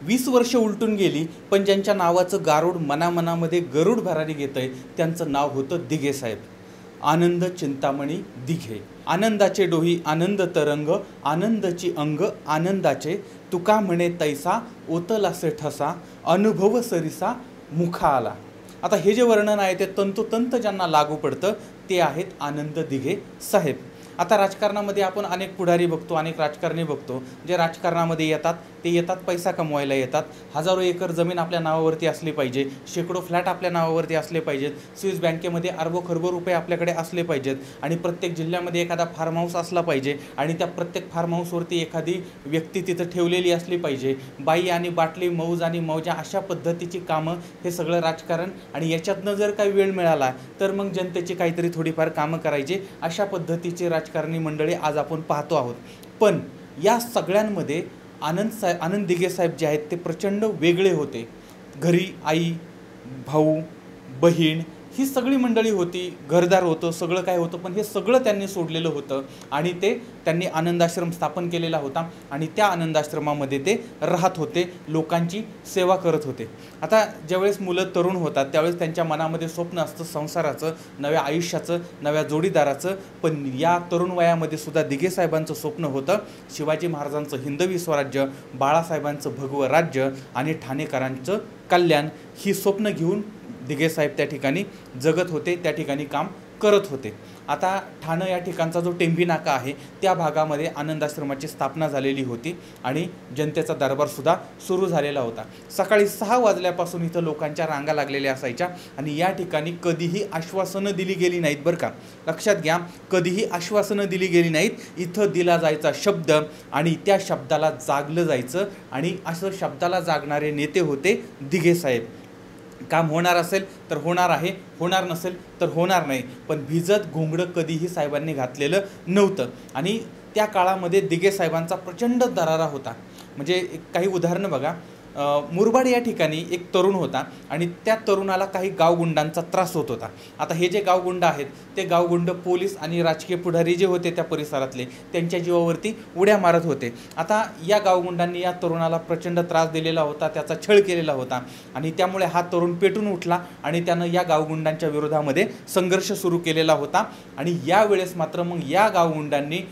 20 वर्ष उलटून गेली, पण ज्यांच्या नावाचं गारुड मनामनामध्ये गरुड भरारी घेतंय त्यांचं नाव होतं दिघे साहेब. आनंद चिंतामणी दिघे. आनंदाचे डोही आनंद तरंग, आनंदाची अंग आनंदाचे, तुका म्हणे तैसा ओतलासे ठसा, अनुभव सरिसा मुखा आला. आता हे जे वर्णन आहे ते तंतोतंत ज्यांना लागू पडतं ते आहेत आनंद दिघे साहेब. आता राजकारणामध्ये आपण अनेक पुढारी बघतो, अनेक राजकारणी बघतो, जे राजकारणामध्ये येतात ते येतात पैसा कमवायला येतात. हजारो एकर जमीन आपल्या नावावरती असली पाहिजे, शेकडो फ्लॅट आपल्या नावावरती असले पाहिजेत, स्विस बँकेमध्ये अरबो खरबो रुपये आपल्याकडे असले पाहिजेत आणि प्रत्येक जिल्ह्यामध्ये एखादा फार्म हाऊस असला पाहिजे आणि त्या प्रत्येक फार्म हाऊसवरती एखादी व्यक्ती तिथं ठेवलेली असली पाहिजे. बाई आणि बाटली, मौज आणि मौजा अशा पद्धतीची कामं, हे सगळं राजकारण. आणि याच्यातनं जर काही वेळ मिळाला तर मग जनतेची काहीतरी थोडीफार कामं करायची, अशा पद्धतीचे राजकारणी मंडळी आज आपण पाहतो आहोत. पण या सगळ्यांमध्ये आनंद दिघे साहेब जे आहेत ते प्रचंड वेगळे होते. घरी आई, भाऊ, बहीण ही सगळी मंडळी होती, घरदार होतं, सगळं काय होतं, पण हे सगळं त्यांनी सोडलेलं होतं आणि त्यांनी आनंदाश्रम स्थापन केलेला होता आणि त्या आनंदाश्रमामध्ये ते राहत होते, लोकांची सेवा करत होते. आता ज्यावेळेस मुलं तरुण होतात त्यावेळेस त्यांच्या मनामध्ये स्वप्न असतं संसाराचं, नव्या आयुष्याचं, नव्या जोडीदाराचं. पण या तरुण वयामध्ये सुद्धा दिघे साहेबांचं स्वप्न होतं शिवाजी महाराजांचं हिंदवी स्वराज्य, बाळासाहेबांचं भगवं राज्य आणि ठाणेकरांचं कल्याण ही स्वप्न घेऊन दिघे साहेब त्या ठिकाणी जगत होते, त्या ठिकाणी काम करत होते. आता ठाणं या ठिकाणचा जो टेंभी नाका आहे त्या भागामध्ये आनंदाश्रमाची स्थापना झालेली होती आणि जनतेचा दरबारसुद्धा सुरू झालेला होता. सकाळी 6 वाजल्यापासून इथं लोकांच्या रांगा लागलेल्या असायच्या आणि या ठिकाणी कधीही आश्वासनं दिली गेली नाहीत बरं का, लक्षात घ्या. कधीही आश्वासनं दिली गेली नाहीत. इथं दिला जायचा शब्द आणि त्या शब्दाला जागलं जायचं आणि असं शब्दाला जागणारे नेते होते दिघे साहेब. काम होणार असेल तर होणार आहे, होणार नसेल तर होणार नाही, पण भिजत घोंगडं कधीही साहेबांनी घातलेलं नव्हतं. आणि त्या काळामध्ये दिघे साहेबांचा प्रचंड दरारा होता. म्हणजे काही उदाहरणं बघा. मुरबाड या ठिकाणी एक तरुण होता आणि त्या तरुणाला काही गावगुंडांचा त्रास होत होता. आता हे जे गावगुंड आहेत ते गावगुंड पोलीस आणि राजकीय पुढारी जे होते त्या परिसरातले त्यांच्या जीवावरती उड्या मारत होते. आता या गावगुंडांनी या तरुणाला प्रचंड त्रास दिलेला होता, त्याचा छळ केलेला होता आणि त्यामुळे हा तरुण पेटून उठला आणि त्यानं या गावगुंडांच्या विरोधामध्ये संघर्ष सुरू केलेला होता. आणि यावेळेस मात्र मग या गावगुंडांनी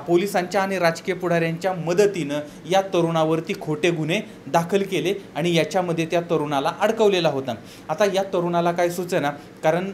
पोलिसांच्या आणि राजकीय पुढाऱ्यांच्या मदतीनं या तरुणावरती खोटे गुन्हे दाखल केले आणि याच्यामध्ये त्या तरुणाला अडकवलेला होता. आता या तरुणाला काय सुचेना, कारण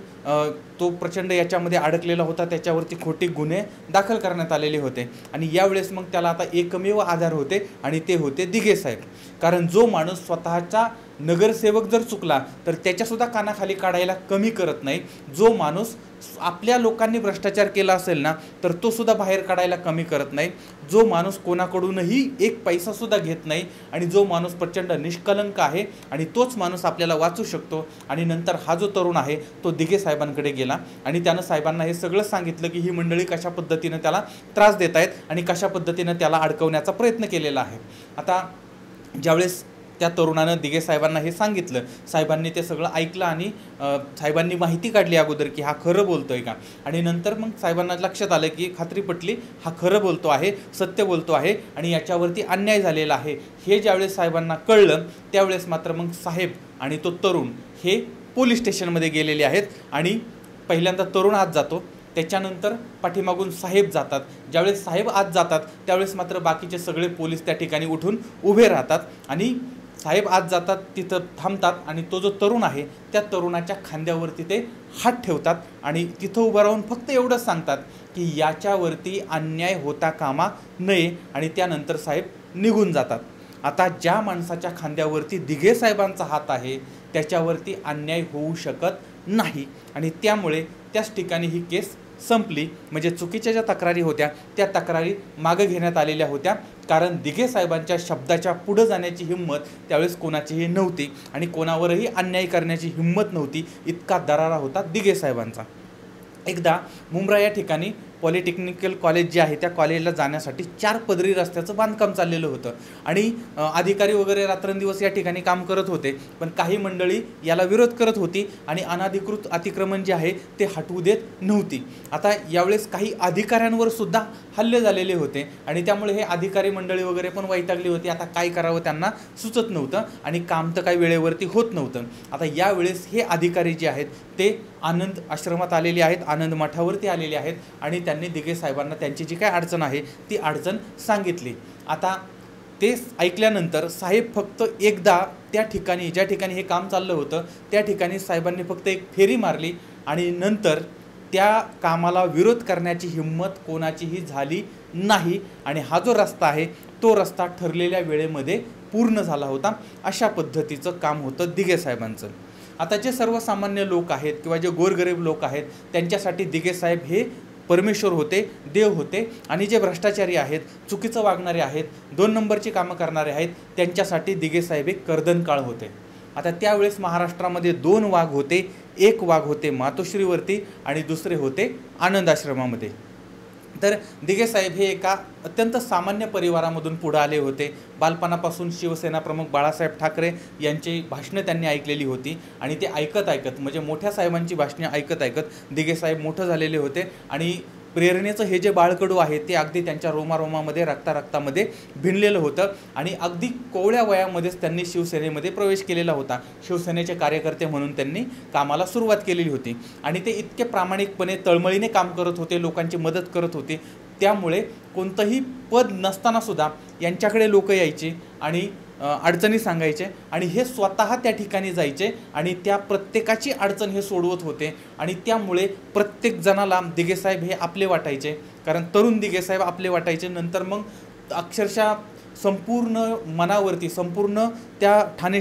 तो प्रचंड याच्यामध्ये अडकलेला होता, त्याच्यावरती खोटे गुन्हे दाखल करण्यात आलेले होते. आणि यावेळेस मग त्याला आता एकमेव आधार होते आणि ते होते दिघे साहेब. कारण जो माणूस स्वतःचा नगरसेवक जर चुकला तर त्याच्यासुद्धा कानाखाली काढायला कमी करत नाही. जो माणूस आपल्या लोकांनी भ्रष्टाचार केला असेल ना तर तो सुद्धा बाहेर काढायला कमी करत नाही. जो माणूस कोणाकडूनही एक पैसासुद्धा घेत नाही आणि जो माणूस प्रचंड निष्कलंक आहे आणि तोच माणूस आपल्याला वाचू शकतो. आणि नंतर हा जो तरुण आहे तो दिघे साहेबांकडे गेला आणि त्यानं साहेबांना हे सगळं सांगितलं की ही मंडळी कशा पद्धतीनं त्याला त्रास देत आहेत आणि कशा पद्धतीनं त्याला अडकवण्याचा प्रयत्न केलेला आहे. आता ज्यावेळेस त्या तरुणानं दिघे साहेबांना हे सांगितलं, साहेबांनी ते सगळं ऐकलं आणि साहेबांनी माहिती काढली अगोदर की हा खरं बोलतोय का. आणि नंतर मग साहेबांना लक्षात आलं की खात्री पटली, हा खरं बोलतो आहे, सत्य बोलतो आहे आणि याच्यावरती अन्याय झालेला आहे. हे ज्यावेळेस साहेबांना कळलं त्यावेळेस मात्र मग साहेब आणि तो तरुण हे पोलीस स्टेशनमध्ये गेलेले आहेत. आणि पहिल्यांदा तरुण आत जातो, त्याच्यानंतर पाठीमागून साहेब जातात. ज्यावेळेस साहेब आत जातात त्यावेळेस मात्र बाकीचे सगळे पोलीस त्या ठिकाणी उठून उभे राहतात आणि साहेब आत जातात, तिथं थांबतात आणि तो जो तरुण आहे त्या तरुणाच्या खांद्यावरती ते हात ठेवतात आणि तिथं उभं राहून फक्त एवढंच सांगतात की याच्यावरती अन्याय होता कामा नये आणि त्यानंतर साहेब निघून जातात. आता ज्या माणसाच्या खांद्यावरती दिघे साहेबांचा हात आहे त्याच्यावरती अन्याय होऊ शकत नाही आणि त्यामुळे त्याच ठिकाणी ही केस संपली. म्हणजे चुकीच्या ज्या तक्रारी होत्या त्या तक्रारी मागे घेण्यात आलेल्या होत्या, कारण दिघे साहेबांच्या शब्दाच्या पुढं जाण्याची हिंमत त्यावेळेस कोणाचीही नव्हती आणि कोणावरही अन्याय करण्याची हिंमत नव्हती. इतका दरारा होता दिघे साहेबांचा. एकदा मुंब्रा या ठिकाणी पॉलिटेक्निकल कॉलेज जे आहे त्या कॉलेजला जाण्यासाठी 4 पदरी रस्त्याचं बांधकाम चाललेलं होतं आणि अधिकारी वगैरे रात्रंदिवस या ठिकाणी काम करत होते, पण काही मंडळी याला विरोध करत होती आणि अनधिकृत अतिक्रमण जे आहे ते हटवू देत नव्हती. आता यावेळेस काही अधिकाऱ्यांवर सुद्धा हल्ले झालेले होते आणि त्यामुळे हे अधिकारी मंडळी वगैरे पण वैतागली होती. आता काय करावं त्यांना सुचत नव्हतं आणि काम तर काही वेळेवरती होत नव्हतं. आता यावेळेस हे अधिकारी जे आहेत ते आनंद आश्रमात आलेले आहेत, आनंद मठावरती आलेले आहेत आणि त्यांनी दिघे साहेबांना त्यांची जी काय अडचण आहे ती अडचण सांगितली. आता ते ऐकल्यानंतर साहेब फक्त एकदा त्या ठिकाणी ज्या ठिकाणी हे काम चाललं होतं त्या ठिकाणी साहेबांनी फक्त एक फेरी मारली आणि नंतर त्या कामाला विरोध करण्याची हिंमत कोणाचीही झाली नाही आणि हा जो रस्ता आहे तो रस्ता ठरलेल्या वेळेमध्ये पूर्ण झाला होता. अशा पद्धतीचं काम होतं दिघे साहेबांचं. आता जे सर्वसामान्य लोक आहेत किंवा जे गोरगरीब लोक आहेत त्यांच्यासाठी दिघे साहेब हे परमेश्वर होते, देव होते आणि जे भ्रष्टाचारी आहेत, चुकीचं वागणारे आहेत, 2 नंबरची कामं करणारे आहेत त्यांच्यासाठी दिघे साहेब एक कर्दनकाळ होते. आता त्यावेळेस महाराष्ट्रामध्ये 2 वाघ होते. एक वाघ होते मातोश्रीवरती आणि दुसरे होते आनंद आश्रमामध्ये. तर दिघे साहेब हे एका अत्यंत सामान्य परिवारामधून पुढे आले होते. बालपणापासून शिवसेना प्रमुख बाळासाहेब ठाकरे यांची भाषणं त्यांनी ऐकलेली होती आणि ते ऐकत ऐकत म्हणजे मोठ्या साहेबांची भाषणे ऐकत ऐकत दिघे साहेब मोठं झालेले होते आणि प्रेरणेचं हे जे बाळकडू आहे ते अगदी त्यांच्या रोमारोमामध्ये रक्तामध्ये भिनलेलं होतं आणि अगदी कोवळ्या वयामध्येच त्यांनी शिवसेनेमध्ये प्रवेश केलेला होता. शिवसेनेचे कार्यकर्ते म्हणून त्यांनी कामाला सुरुवात केलेली होती आणि ते इतके प्रामाणिकपणे तळमळीने काम करत होते, लोकांची मदत करत होते. त्यामुळे कोणतंही पद नसतानासुद्धा यांच्याकडे लोक यायचे आणि अडचणी सांगायचे आणि हे स्वतः त्या ठिकाणी जायचे आणि त्या प्रत्येकाची अडचण हे सोडवत होते आणि त्यामुळे प्रत्येक जणाला दिघे साहेब हे आपले वाटायचे. कारण तरुण दिघे साहेब आपले वाटायचे. नंतर मग अक्षरशः संपूर्ण मनावरती, संपूर्ण त्या ठाणे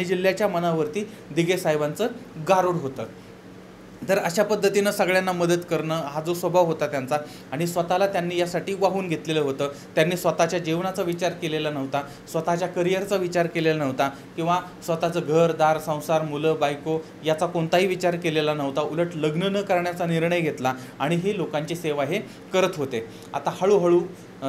जिल्ह्याच्या मनावरती दिघे साहेबांचं गारुड होतं. तर अशा पद्धतीनं सगळ्यांना मदत करणं हा जो स्वभाव होता त्यांचा आणि स्वतःला त्यांनी यासाठी वाहून घेतलेलं होतं. त्यांनी स्वतःच्या जीवनाचा विचार केलेला नव्हता, स्वतःच्या करिअरचा विचार केलेला नव्हता किंवा स्वतःचं घर दार संसार मुलं बायको याचा कोणताही विचार केलेला नव्हता. उलट लग्न न करण्याचा निर्णय घेतला आणि ही लोकांची सेवा हे करत होते. आता हळूहळू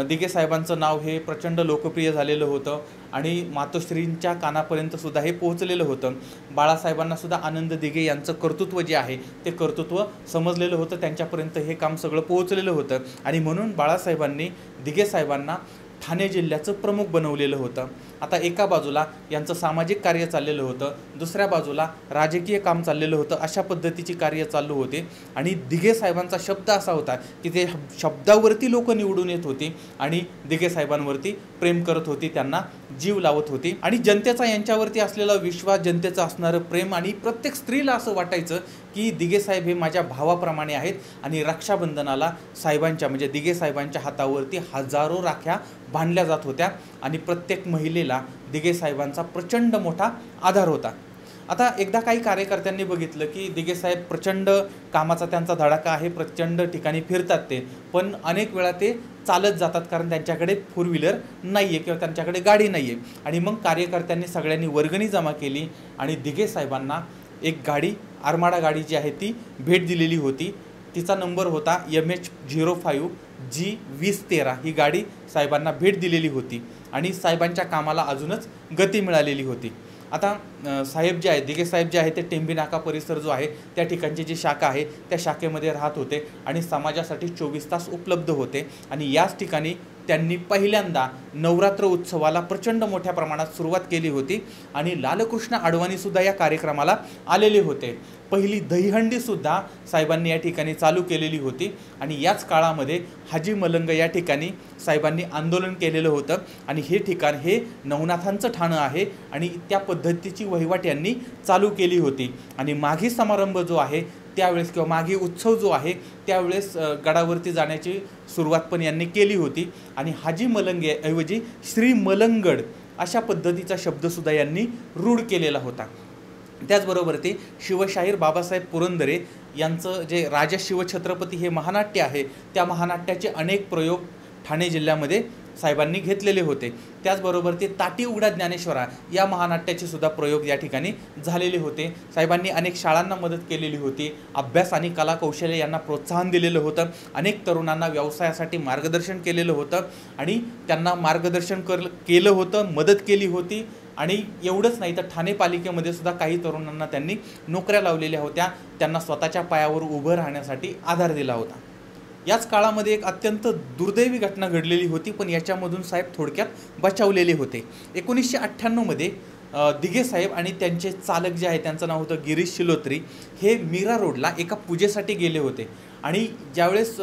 दिघे साहेबांचं नाव हे प्रचंड लोकप्रिय झालेलं होतं आणि मातोश्रींच्या कानापर्यंत सुद्धा हे पोहोचलेलं होतं. बाळासाहेबांना सुद्धा आनंद दिघे यांचं कर्तृत्व जे आहे ते कर्तृत्व समजलेलं होतं, त्यांच्यापर्यंत हे काम सगळं पोहोचलेलं होतं आणि म्हणून बाळासाहेबांनी दिघे साहेबांना ठाणे जिल्ह्याचं प्रमुख बनवलेलं होतं. आता एका बाजूला यांचं सामाजिक कार्य चाललेलं होतं, दुसऱ्या बाजूला राजकीय काम चाललेलं होतं. अशा पद्धतीची कार्य चालू होते आणि दिघे साहेबांचा शब्द असा होता की ते शब्दावरती लोक निवडून येत होती आणि दिघे साहेबांवरती प्रेम करत होती, त्यांना जीव लावत होती आणि जनतेचा यांच्यावरती असलेला विश्वास, जनतेचं असणारं प्रेम आणि प्रत्येक स्त्रीला असं वाटायचं की दिघे साहेब हे माझ्या भावाप्रमाणे आहेत आणि रक्षाबंधनाला साहेबांच्या म्हणजे दिघे साहेबांच्या हातावरती हजारो राख्या बांधल्या जात होत्या आणि प्रत्येक महिलेला दिघे साहेबांचा प्रचंड मोठा आधार होता. आता एकदा काही कार्यकर्त्यांनी बघितलं की दिघे साहेब प्रचंड कामाचा त्यांचा धडाका आहे, प्रचंड ठिकाणी फिरतात ते, पण अनेक वेळा ते चालत जातात कारण त्यांच्याकडे 4 व्हीलर नाही आहे किंवा त्यांच्याकडे गाडी नाही आहे. आणि मग कार्यकर्त्यांनी सगळ्यांनी वर्गणी जमा केली आणि दिघे साहेबांना एक गाडी, आरमाडा गाडी जी आहे ती भेट दिलेली होती. तिचा नंबर होता MH05G2013. ही गाडी साहेबांना भेट दिलेली होती आणि साहेबांच्या कामाला अजूनच गती मिळालेली होती. आता साहेब जे आहेत, दिघे साहेब जे आहे ते टेंबी नाका परिसर जो आहे त्या ठिकाणची जी शाखा आहे त्या शाखेमध्ये राहत होते आणि समाजासाठी 24 तास उपलब्ध होते आणि याच ठिकाणी त्यांनी पहिल्यांदा नवरात्र उत्सवाला प्रचंड मोठ्या प्रमाणात सुरुवात केली होती आणि लालकृष्ण अडवाणीसुद्धा या कार्यक्रमाला आलेले होते. पहिली दहीहंडीसुद्धा साहेबांनी या ठिकाणी चालू केलेली होती आणि याच काळामध्ये हाजी मलंग या ठिकाणी साहेबांनी आंदोलन केलेलं होतं आणि हे ठिकाण हे नवनाथांचं ठाणं आहे आणि त्या पद्धतीची वहिवाट यांनी चालू केली होती. आणि माघी समारंभ जो आहे त्यावेळेस किंवा माघी उत्सव जो आहे त्यावेळेस गडावरती जाण्याची सुरुवात पण यांनी केली होती आणि हाजी मलंगेऐवजी श्री मलंगड अशा पद्धतीचा शब्दसुद्धा यांनी रूढ केलेला होता. त्याचबरोबर ते शिवशाहीर बाबासाहेब पुरंदरे यांचं जे राजा शिवछत्रपती हे महानाट्य आहे त्या महानाट्याचे अनेक प्रयोग ठाणे जिल्ह्यामध्ये साहेबांनी घेतलेले होते। त्याचबरोबर ते ताटी उघडा ज्ञानेश्वरा या महानाट्याचे सुद्धा प्रयोग या ठिकाणी झालेले होते। साहेबांनी अनेक शाळांना मदत केलेली होती, अभ्यास आणि कला कौशल्य यांना प्रोत्साहन दिलेलं होतं, अनेक तरुणांना व्यवसायासाठी मार्गदर्शन केलेलं होतं आणि त्यांना मार्गदर्शन केलं होतं, मदत केली होती। आणि एवढंच नाही तर ठाणे पालिकेमध्ये सुद्धा काही तरुणांना त्यांनी नोकऱ्या लावलेल्या होत्या, त्यांना स्वतःच्या पायावर उभं राहण्यासाठी आधार दिला होता। याच काळामध्ये एक अत्यंत दुर्दैवी घटना घडलेली होती, पण याच्यामधून साहेब थोडक्यात बचावलेले होते। 1998 मध्ये दिघे साहेब आणि त्यांचे चालक जे आहे त्यांचं नाव होतं गिरीश शिलोत्री, हे मीरा रोडला एका पूजेसाठी गेले होते आणि ज्यावेळेस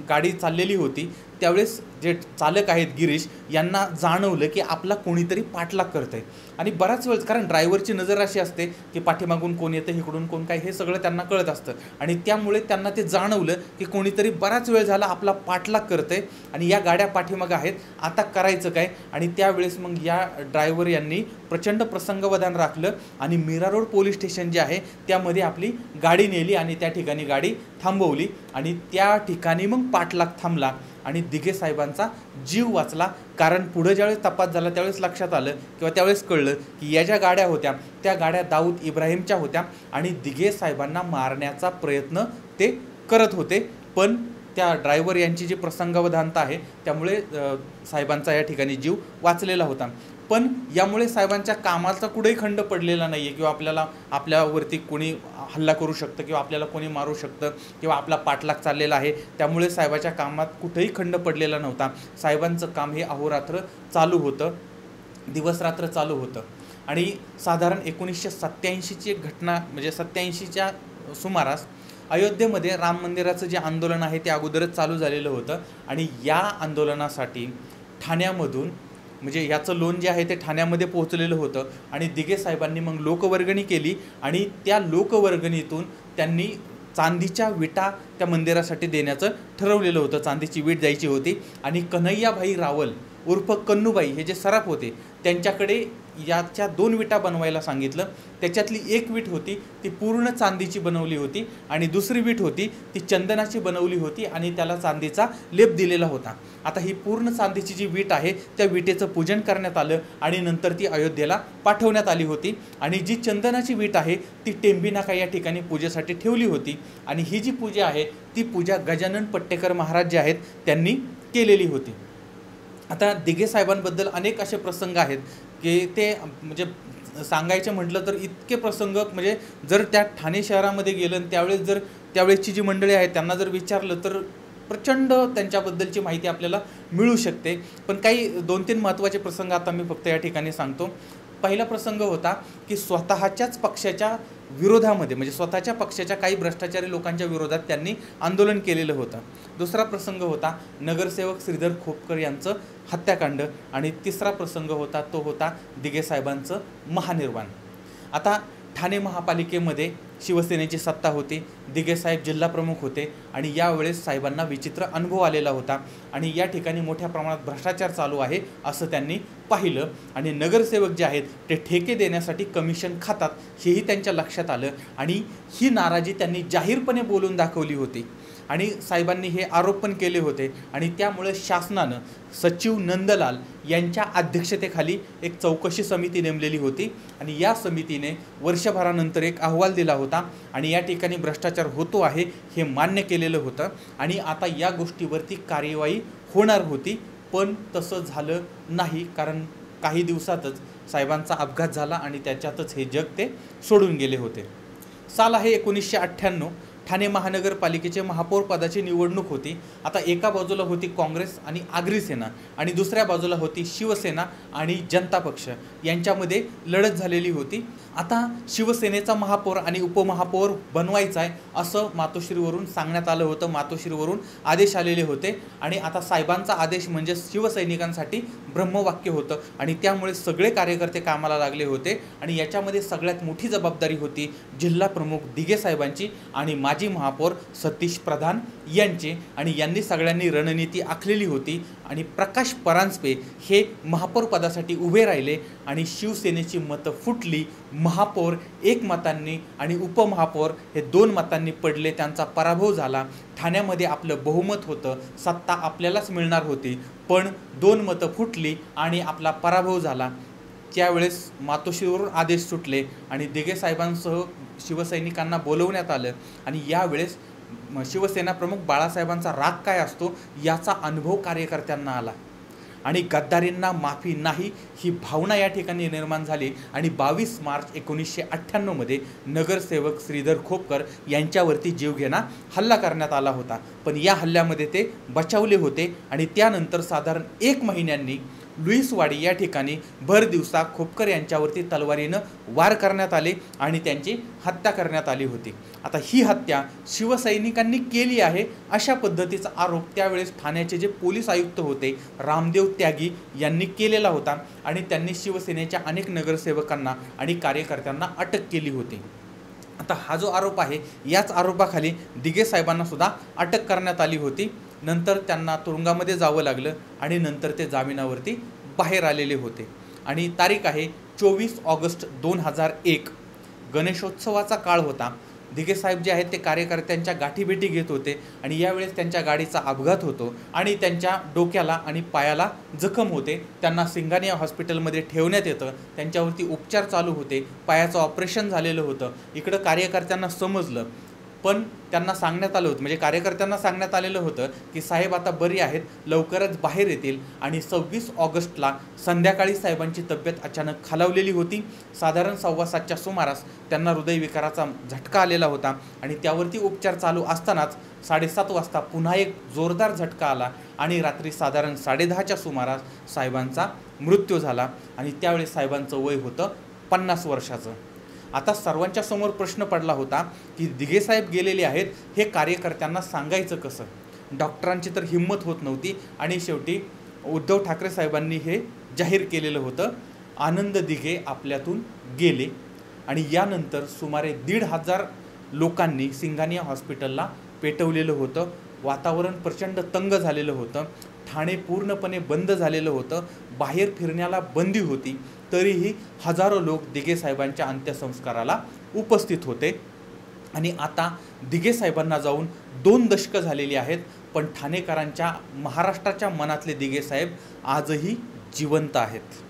गाडी चाललेली होती त्यावेळेस जे चालक आहेत गिरीश यांना जाणवलं की आपला कोणीतरी पाठलाग करतंय आणि बराच वेळ, कारण ड्रायव्हरची नजर अशी असते की पाठीमागून कोण येतं, इकडून कोण काय, हे सगळं त्यांना कळत असतं आणि त्यामुळे त्यांना ते जाणवलं की कोणीतरी बराच वेळ झाला आपला पाठलाग करतंय आणि या गाड्या पाठीमागं आहेत, आता करायचं काय। आणि त्यावेळेस मग या ड्रायव्हर यांनी प्रचंड प्रसंगावधान राखलं आणि मीरा रोड पोलीस स्टेशन जे आहे त्यामध्ये आपली गाडी नेली आणि त्या ठिकाणी गाडी थांबवली आणि त्या ठिकाणी मग पाठलाग थांबला आणि दिघे साहेबांचा जीव वाचला। कारण पुढे ज्यावेळेस तपास झाला त्यावेळेस लक्षात आलं किंवा त्यावेळेस कळलं की या ज्या गाड्या होत्या त्या गाड्या दाऊद इब्राहिमच्या होत्या आणि दिघे साहेबांना मारण्याचा प्रयत्न ते करत होते, पण त्या ड्रायव्हर यांची जी प्रसंगावधानता आहे त्यामुळे साहेबांचा या ठिकाणी जीव वाचलेला होता। पण यामुळे साहेबांच्या कामाचा कुठेही खंड पडलेला नाही आहे किंवा आपल्यावरती कोणी हल्ला करू शकतं किंवा आपल्याला कोणी मारू शकतं किंवा आपला पाठलाग चाललेला आहे, त्यामुळे साहेबाच्या कामात कुठेही खंड पडलेला नव्हता। साहेबांचं काम हे अहोरात्र चालू होतं, दिवसरात्र चालू होतं आणि साधारण 1987ची एक घटना, म्हणजे 87च्या सुमारास अयोध्येमध्ये राम मंदिराचं जे आंदोलन आहे ते अगोदरच चालू झालेलं होतं आणि या आंदोलनासाठी ठाण्यामधून, म्हणजे याचं लोन जे आहे ते ठाण्यामध्ये पोहोचलेलं होतं आणि दिघे साहेबांनी मग लोकवर्गणी केली आणि त्या लोकवर्गणीतून त्यांनी चांदीच्या विटा त्या मंदिरासाठी देण्याचं ठरवलेलं होतं। चांदीची वीट द्यायची होती आणि कन्हैयाभाई रावल उर्फ कन्नूबाई हे जे सराफ होते त्यांच्याकडे याच्या 2 विटा बनवायला सांगितलं। त्याच्यातली एक वीट होती ती पूर्ण चांदीची बनवली होती आणि दुसरी वीट होती ती चंदनाची बनवली होती आणि त्याला चांदीचा लेप दिलेला होता। आता ही पूर्ण चांदीची जी वीट आहे त्या विटेचं पूजन करण्यात आलं आणि नंतर ती अयोध्येला पाठवण्यात आली होती आणि जी चंदनाची वीट आहे ती टेंबिनाका या ठिकाणी पूजेसाठी ठेवली होती आणि ही जी पूजा आहे ती पूजा गजानन पट्टेकर महाराज जे आहेत त्यांनी केलेली होती। आता दिघे साहेबांबद्दल अनेक असे प्रसंग आहेत की ते म्हणजे सांगायचं म्हटलं तर इतके प्रसंग, म्हणजे जर त्या ठाणे शहरामध्ये गेलं आणि त्यावेळेसची जी मंडळी आहेत त्यांना जर विचारलं तर प्रचंड त्यांच्याबद्दलची माहिती आपल्याला मिळू शकते। पण काही 2-3 महत्त्वाचे प्रसंग आता मी फक्त या ठिकाणी सांगतो। पहिला प्रसंग होता की स्वतःच्याच पक्षाच्या विरोधामध्ये, म्हणजे स्वतःच्या पक्षाच्या काही भ्रष्टाचारी लोकांच्या विरोधात त्यांनी आंदोलन केलेलं होतं। दुसरा प्रसंग होता नगरसेवक श्रीधर खोपकर यांचं हत्याकांड आणि तिसरा प्रसंग होता तो होता दिघे साहेबांचं महानिर्वाण। आता ठाणे महापालिकेमध्ये शिवसेनेची सत्ता होती, दिघे साहेब जिल्हा प्रमुख होते आणि यावेळेस साहेबांना विचित्र अनुभव आलेला होता आणि या ठिकाणी मोठ्या प्रमाणात भ्रष्टाचार चालू आहे असं त्यांनी पाहिलं आणि नगरसेवक जे आहेत ते ठेके देण्यासाठी कमिशन खातात हेही त्यांच्या लक्षात आलं आणि ही नाराजी त्यांनी जाहीरपणे बोलून दाखवली होती आणि साहेबांनी हे आरोप पण केले होते आणि त्यामुळे शासनानं सचिव नंदलाल यांच्या अध्यक्षतेखाली एक चौकशी समिती नेमलेली होती आणि या समितीने वर्षभरानंतर एक अहवाल दिला होता आणि या ठिकाणी भ्रष्टाचार होतो आहे हे मान्य केलेलं होतं आणि आता या गोष्टीवरती कार्यवाही होणार होती, पण तसं झालं नाही कारण काही दिवसातच साहेबांचा अपघात झाला आणि त्याच्यातच हे जग ते सोडून गेले होते। साल आहे 1998। ठाणे महानगरपालिकेचे महापौर पदाची निवडणूक होती। आता एका बाजूला होती काँग्रेस आणि आगरी सेना आणि दुसऱ्या बाजूला होती शिवसेना आणि जनता पक्ष यांच्यामध्ये लढत झालेली होती। आता शिवसेनेचा महापौर आणि उपमहापौर बनवायचा आहे असं मातोश्रीवरून सांगण्यात आलं होतं, मातोश्रीवरून आदेश आलेले होते आणि आता साहेबांचा आदेश म्हणजे शिवसैनिकांसाठी ब्रह्मवाक्य होतं आणि त्यामुळे सगळे कार्यकर्ते कामाला लागले होते आणि याच्यामध्ये सगळ्यात मोठी जबाबदारी होती जिल्हा प्रमुख दिघे साहेबांची आणि माजी महापौर सतीश प्रधान यांचे, आणि यांनी सगळ्यांनी रणनीती आखलेली होती आणि प्रकाश परांजपे हे महापौर पदासाठी उभे राहिले आणि शिवसेनेची मतं फुटली. महापौर 1 मतांनी आणि उपमहापौर हे 2 मतांनी पडले, त्यांचा पराभव झाला. ठाण्यामध्ये आपलं बहुमत होतं, सत्ता आपल्यालाच मिळणार होती, पण 2 मतं फुटली आणि आपला पराभव झाला. त्यावेळेस मातोश्रीवरून आदेश सुटले आणि दिघे साहेबांसह शिवसैनिकांना बोलवण्यात आलं आणि यावेळेस शिवसेना प्रमुख बाळासाहेबांचा राग काय असतो याचा अनुभव कार्यकर्त्यांना आला आणि गद्दारींना माफी नाही ही भावना या ठिकाणी निर्माण झाली. आणि 22 मार्च 1998 मध्ये नगरसेवक श्रीधर खोपकर यांच्यावरती जीवघेणा हल्ला करण्यात आला होता, पण या हल्ल्यामध्ये ते बचावले होते. आणि त्यानंतर साधारण 1 महिन्यांनी लुईसवाडी या ठिकाणी भर दिवसा खोपकर यांच्यावरती तलवारीनं वार करण्यात आले आणि त्यांची हत्या करण्यात आली होती. आता ही हत्या शिवसैनिकांनी केली आहे अशा पद्धतीचा आरोप त्यावेळेस ठाण्याचे जे पोलीस आयुक्त होते रामदेव त्यागी यांनी केलेला होता आणि त्यांनी शिवसेनेच्या अनेक नगरसेवकांना आणि कार्यकर्त्यांना अटक केली होती. आता हा जो आरोप आहे याच आरोपाखाली दिघे साहेबांना सुद्धा अटक करण्यात आली होती. नंतर त्यांना तुरुंगामध्ये जावं लागलं आणि नंतर ते जामिनावरती बाहेर आलेले होते. आणि तारीख आहे 24 ऑगस्ट 2001. गणेशोत्सवाचा काळ होता. दिघे साहेब जे आहेत ते कार्यकर्त्यांच्या गाठीभेटी घेत होते आणि यावेळेस त्यांच्या गाडीचा अपघात होतो आणि त्यांच्या डोक्याला आणि पायाला जखम होते. त्यांना सिंगानिया हॉस्पिटलमध्ये ठेवण्यात येतं. त्यांच्यावरती उपचार चालू होते. पायाचं ऑपरेशन झालेलं होतं. इकडं कार्यकर्त्यांना समजलं, पण त्यांना सांगण्यात आलं होतं, म्हणजे कार्यकर्त्यांना सांगण्यात आलेलं होतं की साहेब आता बरी आहेत, लवकरच बाहेर येतील. आणि 26 ऑगस्टला संध्याकाळी साहेबांची तब्येत अचानक खालावलेली होती. साधारण 7:15च्या सुमारास त्यांना हृदयविकाराचा झटका आलेला होता आणि त्यावरती उपचार चालू असतानाच 7:30 वाजता पुन्हा एक जोरदार झटका आला आणि रात्री साधारण 10:30च्या सुमारास साहेबांचा मृत्यू झाला. आणि त्यावेळेस साहेबांचं वय होतं 50 वर्षाचं. आता सर्वांच्या समोर प्रश्न पडला होता की दिघे साहेब गेलेले आहेत, हे कार्यकर्त्यांना सांगायचं कसं. डॉक्टरांची तर हिंमत होत नव्हती आणि शेवटी उद्धव ठाकरे साहेबांनी हे जाहीर केलेलं होतं, आनंद दिघे आपल्यातून गेले. आणि यानंतर सुमारे 1,500 लोकांनी सिंगानिया हॉस्पिटलला पेटवलेलं होतं. वातावरण प्रचंड तंग झालेलं होतं. ठाणे पूर्णपणे बंद झालेलं होतं. बाहेर फिरण्याला बंदी होती. तरीही हजारो लोक दिघे साहेबांच्या अंत्यसंस्काराला उपस्थित होते. आणि आता दिघे साहेबांना जाऊन 2 दशकं झालेली आहेत, पण ठाणेकरांच्या, महाराष्ट्राच्या मनातले दिघे साहेब आजही जिवंत आहेत.